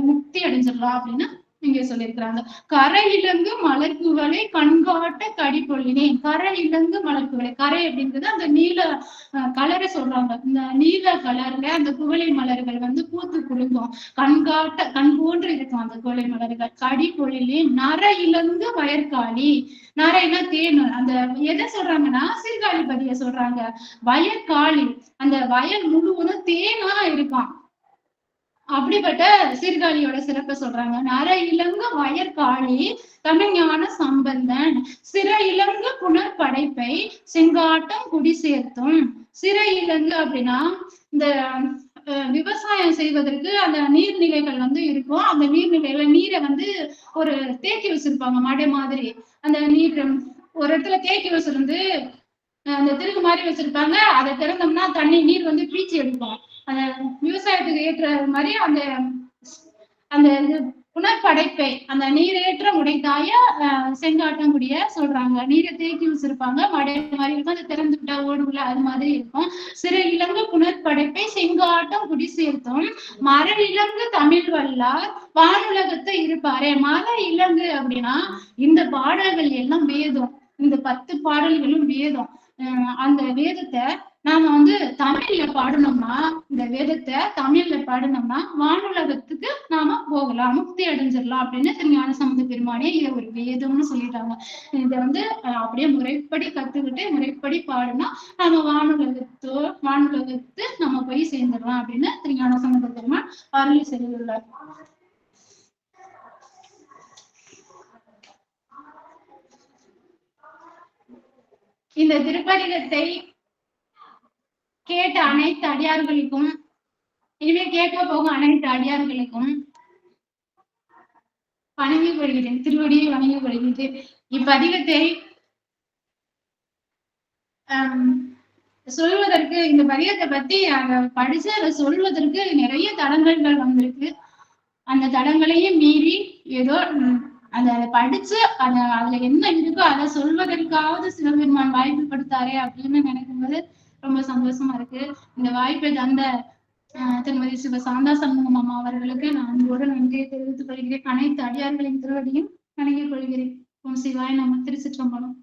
Speaker 1: முக்தி அடைஞ்சிடலாம் அப்படின்னு இங்க சொல்லியிருக்கிறாங்க. கரை இலங்கு மலர்குவலை கண்காட்ட கடிபொழினேன். கரை இலங்கு மலர்குவலை, கரை அப்படிங்கிறது அந்த நீல கலரை சொல்றாங்க. இந்த நீல கலர்ல அந்த குவளை மலர்கள் வந்து பூத்து குலுங்கும். கண்காட்ட கண் போன்று இருக்கும் அந்த குவளை மலர்கள். கடிபொழினேன் நர இலங்கு வயற்காளி. நரைனா தேன். அந்த எதை சொல்றாங்கன்னா சீர்காழி பதிய சொல்றாங்க. வயற்காளி அந்த வயல் முழுவதும் தேனா இருக்கான். அப்படிப்பட்ட சீர்காழியோட சிறப்பை சொல்றாங்க. நர இலங்கு வயற்காளி தமிழ்ஞான சம்பந்தன் சிறை இலங்கு புனற்படைப்பை செங்காட்டம் குடி சேர்த்தும். சிறை இலங்கு அப்படின்னா இந்த விவசாயம் செய்வதற்கு அந்த நீர்நிலைகள் வந்து இருக்கும். அந்த நீர்நிலைகளை நீரை வந்து ஒரு தேக்கி வச்சிருப்பாங்க மடை மாதிரி. அந்த நீர் ஒரு இடத்துல தேக்கி வச்சிருந்து அந்த திருகு மாதிரி வச்சிருப்பாங்க. அதை திறந்தோம்னா நீர் வந்து பீச்சி எடுக்கும். அந்த விவசாயத்துக்கு ஏற்ற மாதிரி அந்த அந்த புனற்படைப்பை அந்த நீரேற்ற உடைத்தாய செங்காட்டங்குடிய சொல்றாங்க. நீரை தேக்கி வச்சிருப்பாங்க மடை மாதிரி இருக்கும். அதை திறந்து விட்டா ஓடுல அது மாதிரி இருக்கும். சிறை இலங்கு புனற்படைப்பை செங்காட்டம் குடி சேர்த்தும் மர இலங்கு தமிழ் வல்லார் வானுலகத்தை இருப்பாரே. மர இலங்கு அப்படின்னா இந்த பாடல்கள் எல்லாம் வேதம். இந்த 10 பாடல்களும் வேதம். அந்த வேதத்தை நாம வந்து தமிழ்ல பாடணும்னா, இந்த வேதத்தை தமிழ்ல பாடணும்னா வானுலகத்துக்கு நாம போகலாம், முக்தி அடைஞ்சிடலாம் அப்படின்னு திருஞான சம்பந்த பெருமானே இதை ஒரு வேதம்னு சொல்லிட்டாங்க. இதை வந்து அப்படியே முறைப்படி கத்துக்கிட்டு முறைப்படி பாடுனா நாம வானுலகத்து நம்ம போய் சேர்ந்துடலாம் அப்படின்னு திருஞான சம்பந்த பெருமான் அருளி செய்துள்ளார். இந்த திருப்பதிகத்தை கேட்ட அனைத்து அடியார்களுக்கும், இனிமேல் கேட்க போகும் அனைத்து அடியார்களுக்கும் வணங்கி கொள்கிறேன், திருவடியை வணங்கி கொள்கிறேன். இப்பதிகத்தை சொல்வதற்கு, இந்த பதிகத்தை பத்தி படிச்சு அதை சொல்வதற்கு நிறைய தடங்கல்கள் வந்திருக்கு. அந்த தடங்களையும் மீறி ஏதோ அதை படிச்சு அதுல என்ன இருக்கோ அதை சொல்வதற்காவது சிவபெருமான் வாய்ப்பு கொடுத்தாரே அப்படின்னு நினைக்கும் போது ரொம்ப சந்தோஷமா இருக்கு. இந்த வாய்ப்பை தந்த திருமதி சிவ சாந்தா சண்முகம் அம்மா அவர்களுக்கு நான் அன்போடு நன்றியை தெரிவித்துக் கொள்கிறேன். அனைத்து அடியார்களின் திருவடியும் வணங்கிக் கொள்கிறேன். ஓம் சிவாய நம. திருச்சிற்றம்பலம்.